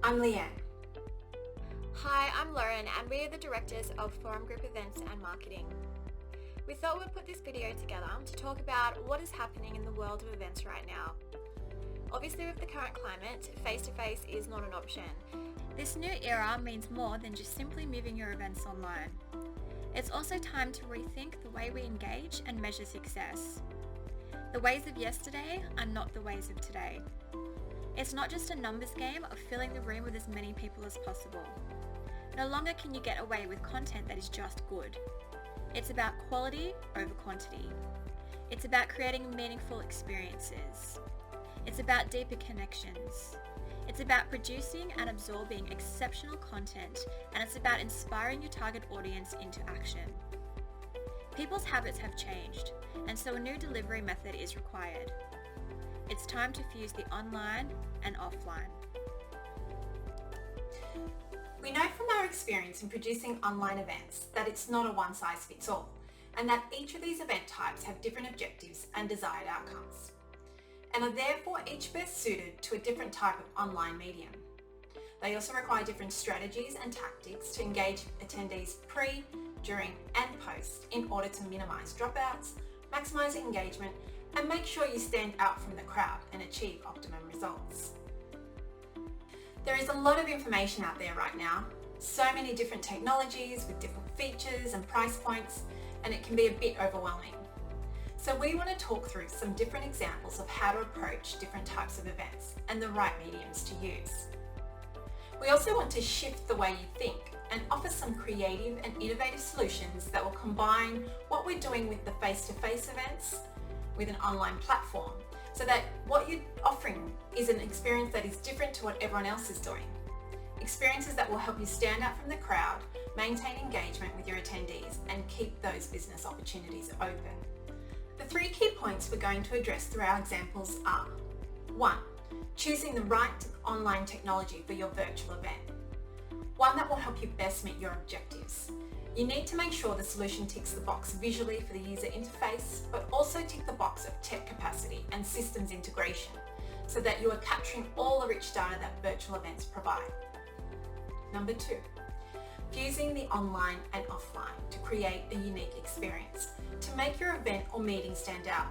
I'm Leanne. Hi, I'm Lauren and we are the directors of Forum Group Events and Marketing. We thought we'd put this video together to talk about what is happening in the world of events right now. Obviously with the current climate, face-to-face is not an option. This new era means more than just simply moving your events online. It's also time to rethink the way we engage and measure success. The ways of yesterday are not the ways of today. It's not just a numbers game of filling the room with as many people as possible. No longer can you get away with content that is just good. It's about quality over quantity. It's about creating meaningful experiences. It's about deeper connections. It's about producing and absorbing exceptional content, and it's about inspiring your target audience into action. People's habits have changed, and so a new delivery method is required. It's time to fuse the online and offline. We know from our experience in producing online events that it's not a one-size-fits-all, and that each of these event types have different objectives and desired outcomes, and are therefore each best suited to a different type of online medium. They also require different strategies and tactics to engage attendees pre, during, and post in order to minimise dropouts, maximise engagement, and make sure you stand out from the crowd and achieve optimum results. There is a lot of information out there right now, so many different technologies with different features and price points, and it can be a bit overwhelming. So we want to talk through some different examples of how to approach different types of events and the right mediums to use. We also want to shift the way you think and offer some creative and innovative solutions that will combine what we're doing with the face-to-face events with an online platform, so that what you're offering is an experience that is different to what everyone else is doing. Experiences that will help you stand out from the crowd, maintain engagement with your attendees, and keep those business opportunities open. The 3 key points we're going to address through our examples are: 1. Choosing the right online technology for your virtual event. One that will help you best meet your objectives. You need to make sure the solution ticks the box visually for the user interface, but also tick the box of tech capacity and systems integration, so that you are capturing all the rich data that virtual events provide. Number 2, fusing the online and offline to create a unique experience to make your event or meeting stand out.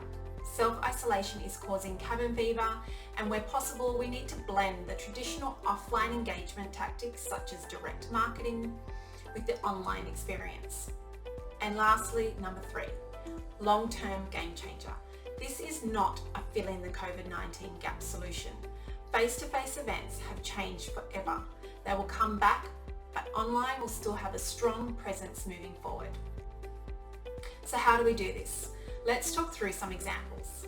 Self-isolation is causing cabin fever, and where possible, we need to blend the traditional offline engagement tactics such as direct marketing with the online experience. And lastly, number 3, long-term game changer. This is not a fill in the COVID-19 gap solution. Face-to-face events have changed forever. They will come back, but online will still have a strong presence moving forward. So how do we do this? Let's talk through some examples.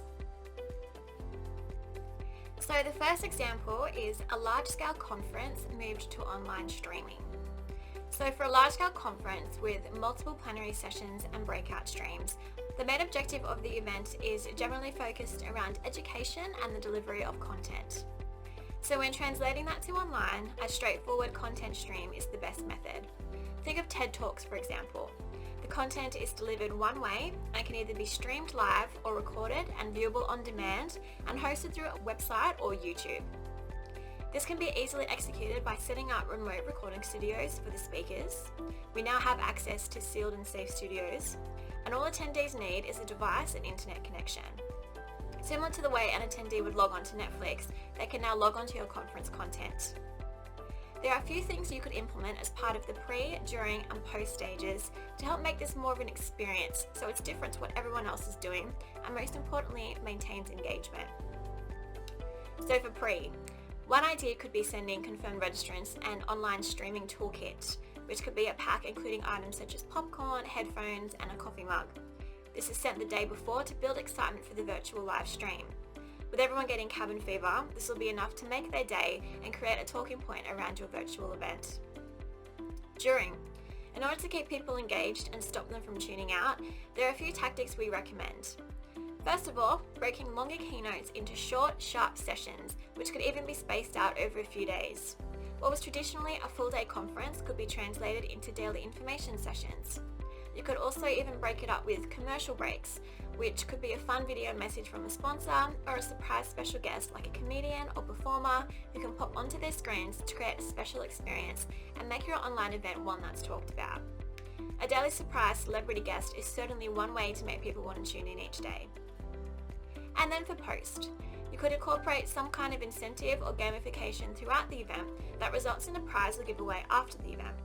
So the first example is a large-scale conference moved to online streaming. So for a large-scale conference with multiple plenary sessions and breakout streams, the main objective of the event is generally focused around education and the delivery of content. So when translating that to online, a straightforward content stream is the best method. Think of TED Talks, for example. The content is delivered one way and can either be streamed live or recorded and viewable on demand and hosted through a website or YouTube. This can be easily executed by setting up remote recording studios for the speakers. We now have access to sealed and safe studios, and all attendees need is a device and internet connection. Similar to the way an attendee would log on to Netflix, they can now log on to your conference content. There are a few things you could implement as part of the pre, during and post stages to help make this more of an experience so it's different to what everyone else is doing, and most importantly, maintains engagement. So for pre, one idea could be sending confirmed registrants an online streaming toolkit, which could be a pack including items such as popcorn, headphones, and a coffee mug. This is sent the day before to build excitement for the virtual live stream. With everyone getting cabin fever, this will be enough to make their day and create a talking point around your virtual event. During, in order to keep people engaged and stop them from tuning out, there are a few tactics we recommend. First of all, breaking longer keynotes into short, sharp sessions, which could even be spaced out over a few days. What was traditionally a full-day conference could be translated into daily information sessions. You could also even break it up with commercial breaks, which could be a fun video message from a sponsor or a surprise special guest like a comedian or performer who can pop onto their screens to create a special experience and make your online event one that's talked about. A daily surprise celebrity guest is certainly one way to make people want to tune in each day. And then for post, you could incorporate some kind of incentive or gamification throughout the event that results in a prize or giveaway after the event.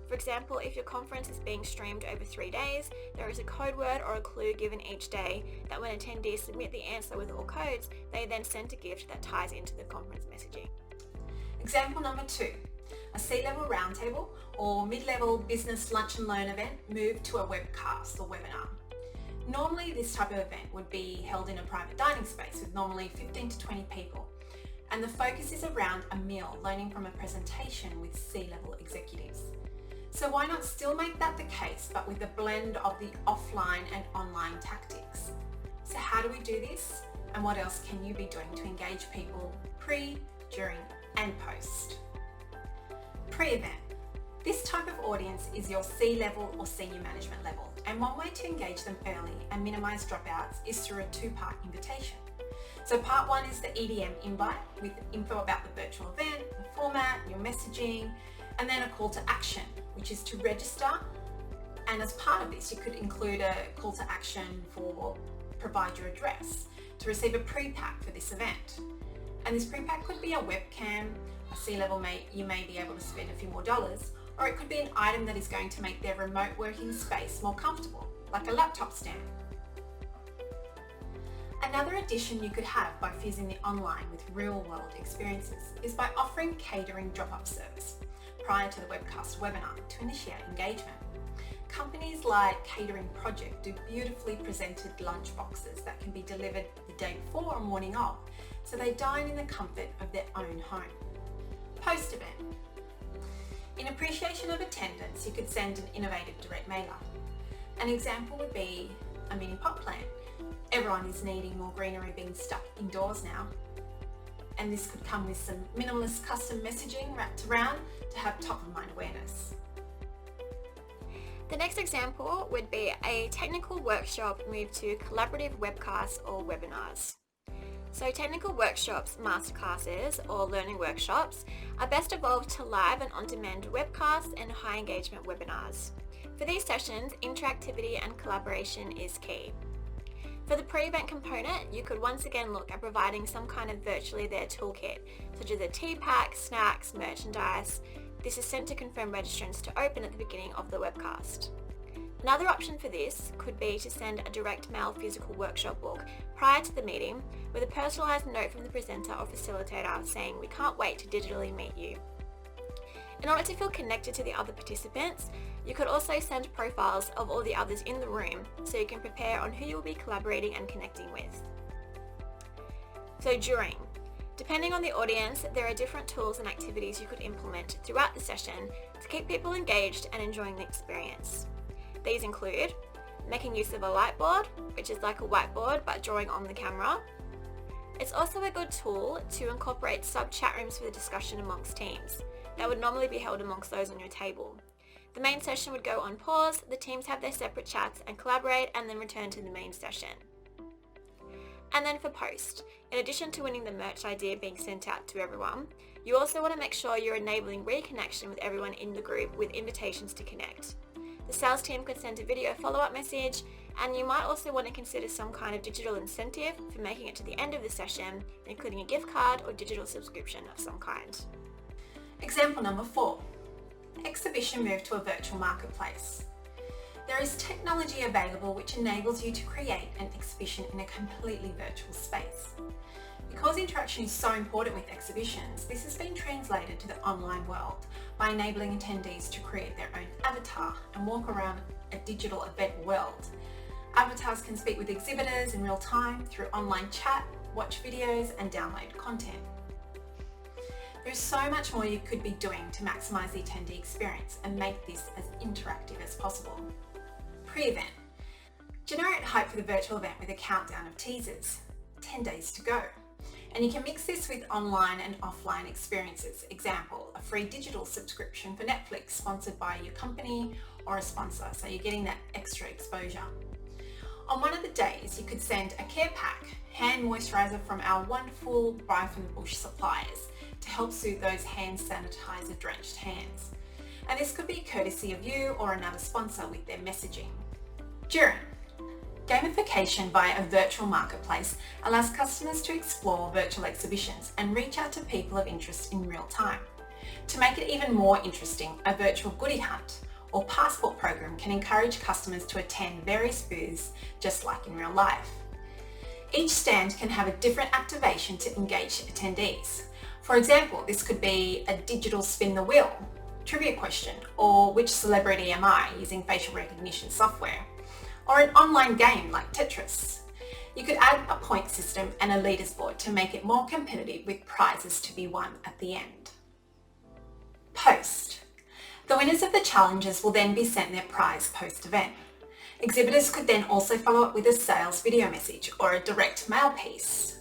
For example, if your conference is being streamed over 3 days, there is a code word or a clue given each day that when attendees submit the answer with all codes, they then send a gift that ties into the conference messaging. Example number 2, a C-level roundtable or mid-level business lunch and learn event moved to a webcast or webinar. Normally this type of event would be held in a private dining space with normally 15 to 20 people, and the focus is around a meal learning from a presentation with C-level executives. So why not still make that the case, but with a blend of the offline and online tactics? So how do we do this? And what else can you be doing to engage people pre, during, and post? Pre-event. This type of audience is your C-level or senior management level, and one way to engage them early and minimize dropouts is through a 2-part invitation. So part 1 is the EDM invite with info about the virtual event, the format, your messaging, and then a call to action, which is to register. And as part of this, you could include a call to action for provide your address to receive a pre-pack for this event. And this pre-pack could be a webcam, a C-level you may be able to spend a few more dollars, or it could be an item that is going to make their remote working space more comfortable, like a laptop stand. Another addition you could have by fusing the online with real-world experiences is by offering catering drop-up service prior to the webcast webinar to initiate engagement. Companies like Catering Project do beautifully presented lunch boxes that can be delivered the day before or morning of, so they dine in the comfort of their own home. Post-event. In appreciation of attendance, you could send an innovative direct mailer. An example would be a mini pot plant. Everyone is needing more greenery being stuck indoors now. And this could come with some minimalist custom messaging wrapped around to have top of mind awareness. The next example would be a technical workshop moved to collaborative webcasts or webinars. So technical workshops, masterclasses or learning workshops are best evolved to live and on-demand webcasts and high engagement webinars. For these sessions, interactivity and collaboration is key. For the pre-event component, you could once again look at providing some kind of virtually there toolkit, such as a tea pack, snacks, merchandise. This is sent to confirm registrants to open at the beginning of the webcast. Another option for this could be to send a direct mail physical workshop book prior to the meeting with a personalised note from the presenter or facilitator saying, "We can't wait to digitally meet you." In order to feel connected to the other participants, you could also send profiles of all the others in the room so you can prepare on who you will be collaborating and connecting with. So during. Depending on the audience, there are different tools and activities you could implement throughout the session to keep people engaged and enjoying the experience. These include making use of a whiteboard, which is like a whiteboard but drawing on the camera. It's also a good tool to incorporate sub-chat rooms for the discussion amongst teams that would normally be held amongst those on your table. The main session would go on pause, the teams have their separate chats and collaborate and then return to the main session. And then for post, in addition to winning the merch idea being sent out to everyone, you also want to make sure you're enabling reconnection with everyone in the group with invitations to connect. The sales team could send a video follow-up message, and you might also want to consider some kind of digital incentive for making it to the end of the session, including a gift card or digital subscription of some kind. Example number 4. Exhibition moved to a virtual marketplace. There is technology available which enables you to create an exhibition in a completely virtual space. Because interaction is so important with exhibitions, this has been translated to the online world by enabling attendees to create their own avatar and walk around a digital event world. Avatars can speak with exhibitors in real time through online chat, watch videos and download content. There's so much more you could be doing to maximise the attendee experience and make this as interactive as possible. Pre-event. Generate hype for the virtual event with a countdown of teasers. 10 days to go. And you can mix this with online and offline experiences. Example, a free digital subscription for Netflix sponsored by your company or a sponsor, so you're getting that extra exposure. On one of the days, you could send a care pack, hand moisturiser from our wonderful buy from the bush suppliers to help soothe those hand sanitizer drenched hands. And this could be courtesy of you or another sponsor with their messaging. During gamification via a virtual marketplace allows customers to explore virtual exhibitions and reach out to people of interest in real time. To make it even more interesting, a virtual goodie hunt or passport program can encourage customers to attend various booths just like in real life. Each stand can have a different activation to engage attendees. For example, this could be a digital spin the wheel, trivia question, or which celebrity am I using facial recognition software, or an online game like Tetris. You could add a point system and a leaderboard to make it more competitive with prizes to be won at the end. Post. The winners of the challenges will then be sent their prize post-event. Exhibitors could then also follow up with a sales video message or a direct mail piece.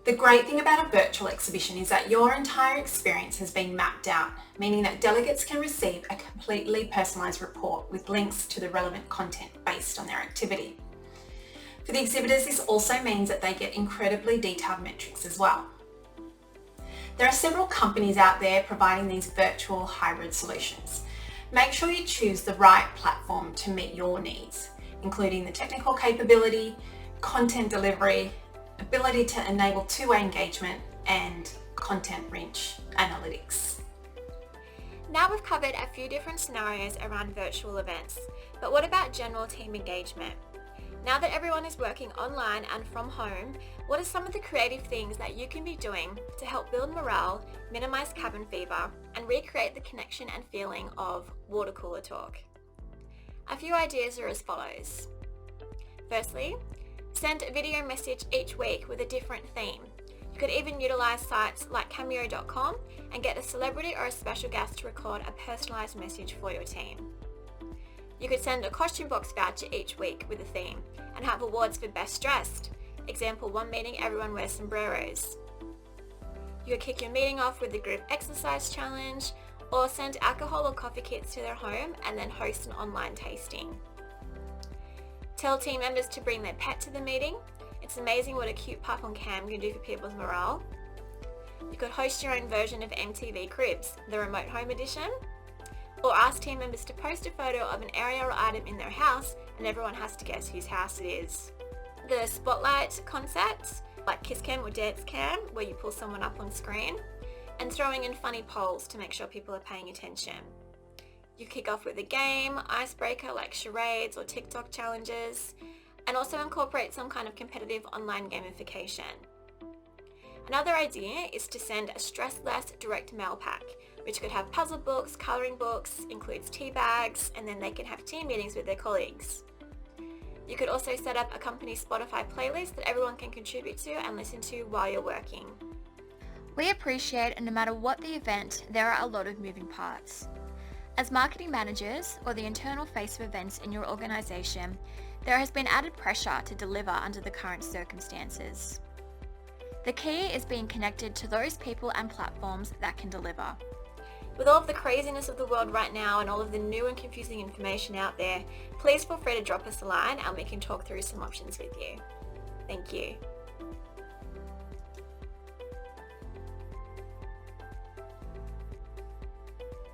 The great thing about a virtual exhibition is that your entire experience has been mapped out, meaning that delegates can receive a completely personalised report with links to the relevant content based on their activity. For the exhibitors, this also means that they get incredibly detailed metrics as well. There are several companies out there providing these virtual hybrid solutions. Make sure you choose the right platform to meet your needs, including the technical capability, content delivery, ability to enable two-way engagement, and content-rich analytics. Now we've covered a few different scenarios around virtual events, but what about general team engagement? Now that everyone is working online and from home, what are some of the creative things that you can be doing to help build morale, minimize cabin fever, and recreate the connection and feeling of water cooler talk? A few ideas are as follows. Firstly, send a video message each week with a different theme. You could even utilize sites like cameo.com and get a celebrity or a special guest to record a personalized message for your team. You could send a costume box voucher each week with a theme and have awards for best dressed. Example, one meeting everyone wears sombreros. You could kick your meeting off with a group exercise challenge, or send alcohol or coffee kits to their home and then host an online tasting. Tell team members to bring their pet to the meeting. It's amazing what a cute pup on cam can do for people's morale. You could host your own version of MTV Cribs, the remote home edition, or ask team members to post a photo of an area or item in their house and everyone has to guess whose house it is. The spotlight concept, like Kiss Cam or Dance Cam, where you pull someone up on screen, and throwing in funny polls to make sure people are paying attention. You kick off with a game, icebreaker like charades or TikTok challenges, and also incorporate some kind of competitive online gamification. Another idea is to send a stress-less direct mail pack, which could have puzzle books, colouring books, includes tea bags, and then they can have team meetings with their colleagues. You could also set up a company Spotify playlist that everyone can contribute to and listen to while you're working. We appreciate no matter what the event, there are a lot of moving parts. As marketing managers or the internal face of events in your organisation, there has been added pressure to deliver under the current circumstances. The key is being connected to those people and platforms that can deliver. With all of the craziness of the world right now and all of the new and confusing information out there, please feel free to drop us a line and we can talk through some options with you. Thank you.